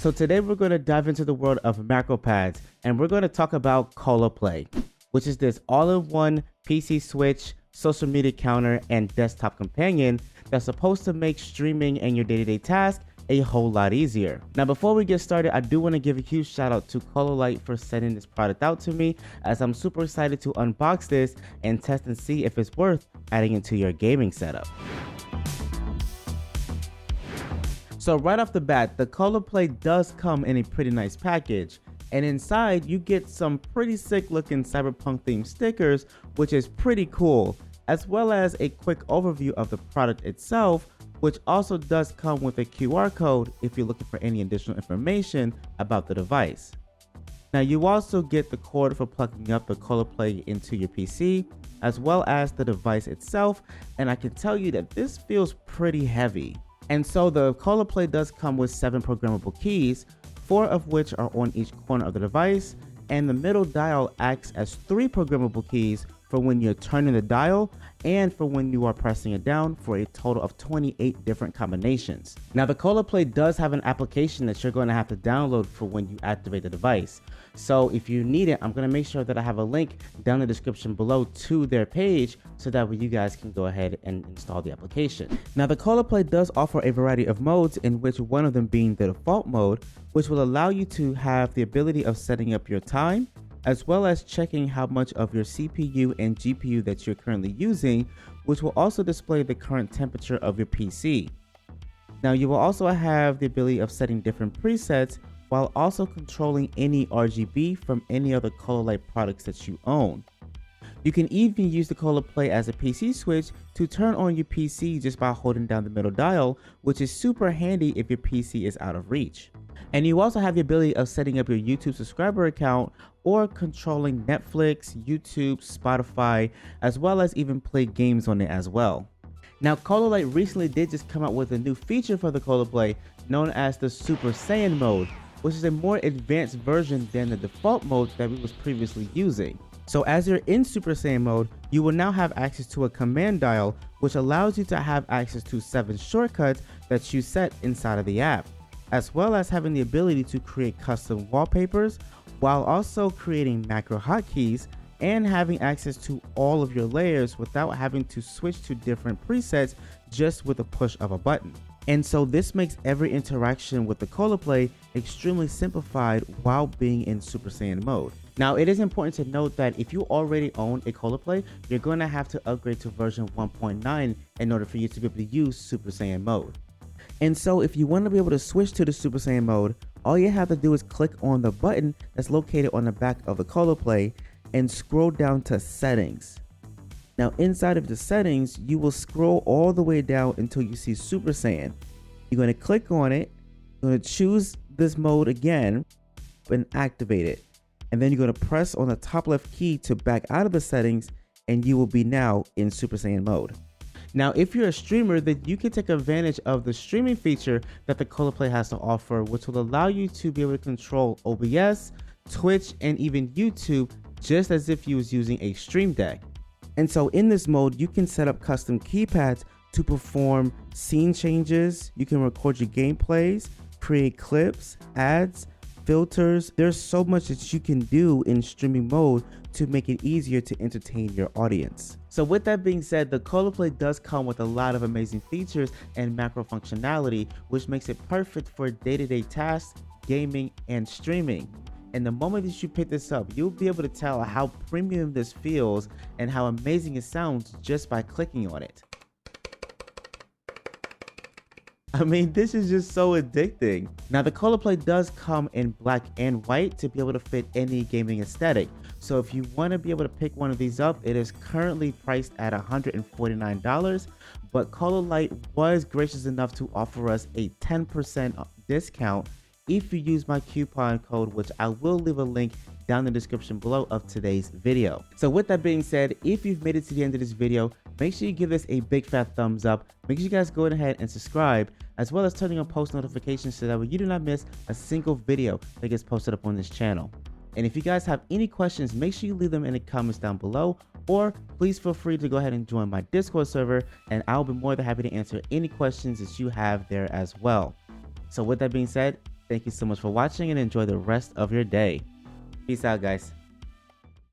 So today we're going to dive into the world of macro pads, and we're going to talk about COLOPLAY, which is this all-in-one PC switch, social media counter, and desktop companion that's supposed to make streaming and your day-to-day tasks a whole lot easier. Now before we get started, I do want to give a huge shout out to Cololight for sending this product out to me, as I'm super excited to unbox this and test and see if it's worth adding into your gaming setup. So right off the bat, the COLOPLAY does come in a pretty nice package, and inside you get some pretty sick looking cyberpunk themed stickers, which is pretty cool, as well as a quick overview of the product itself, which also does come with a QR code if you're looking for any additional information about the device. Now you also get the cord for plugging up the COLOPLAY into your PC, as well as the device itself, and I can tell you that this feels pretty heavy. And so the COLOPLAY does come with 7 programmable keys, 4 of which are on each corner of the device, and the middle dial acts as 3 programmable keys for when you're turning the dial and for when you are pressing it down, for a total of 28 different combinations. Now the COLOPLAY does have an application that you're going to have to download for when you activate the device. So if you need it, I'm going to make sure that I have a link down in the description below to their page, so that way you guys can go ahead and install the application. Now the COLOPLAY does offer a variety of modes, in which one of them being the default mode, which will allow you to have the ability of setting up your time, as well as checking how much of your CPU and GPU that you're currently using, which will also display the current temperature of your PC. Now you will also have the ability of setting different presets, while also controlling any RGB from any other Cololight products that you own. You can even use the COLOPLAY as a PC switch to turn on your PC just by holding down the middle dial, which is super handy if your PC is out of reach. And you also have the ability of setting up your YouTube subscriber account, or controlling Netflix, YouTube, Spotify, as well as even play games on it as well. Now Cololight recently did just come out with a new feature for the COLOPLAY known as the Super Saiyan mode, which is a more advanced version than the default mode that we was previously using. So as you're in Super Saiyan mode, you will now have access to a command dial, which allows you to have access to 7 shortcuts that you set inside of the app, as well as having the ability to create custom wallpapers, while also creating macro hotkeys and having access to all of your layers without having to switch to different presets just with a push of a button. And so this makes every interaction with the COLOPLAY extremely simplified while being in Super Saiyan mode. Now it is important to note that if you already own a COLOPLAY, you're going to have to upgrade to version 1.9 in order for you to be able to use Super Saiyan mode. And so if you want to be able to switch to the Super Saiyan mode, all you have to do is click on the button that's located on the back of the COLOPLAY and scroll down to settings. Now inside of the settings, you will scroll all the way down until you see Super Saiyan. You're going to click on it, you're going to choose this mode again and activate it. And then you're going to press on the top left key to back out of the settings, and you will be now in Super Saiyan mode. Now if you're a streamer, then you can take advantage of the streaming feature that the COLOPLAY has to offer, which will allow you to be able to control OBS, Twitch, and even YouTube just as if you was using a Stream Deck. And so in this mode, you can set up custom keypads to perform scene changes, you can record your gameplays, create clips, ads, filters. There's so much that you can do in streaming mode to make it easier to entertain your audience. So with that being said, the COLOPLAY does come with a lot of amazing features and macro functionality, which makes it perfect for day-to-day tasks, gaming, and streaming. And the moment that you pick this up, you'll be able to tell how premium this feels and how amazing it sounds just by clicking on it. I mean, this is just so addicting. Now the COLOPLAY does come in black and white to be able to fit any gaming aesthetic. So if you want to be able to pick one of these up, it is currently priced at $149, but Cololight was gracious enough to offer us a 10% discount if you use my coupon code, which I will leave a link down in the description below of today's video. So with that being said, if you've made it to the end of this video, make sure you give this a big fat thumbs up. Make sure you guys go ahead and subscribe, as well as turning on post notifications so that way you do not miss a single video that gets posted up on this channel. And if you guys have any questions, make sure you leave them in the comments down below, or please feel free to go ahead and join my Discord server, and I'll be more than happy to answer any questions that you have there as well. So with that being said, Thank you so much for watching and enjoy the rest of your day. Peace out, guys.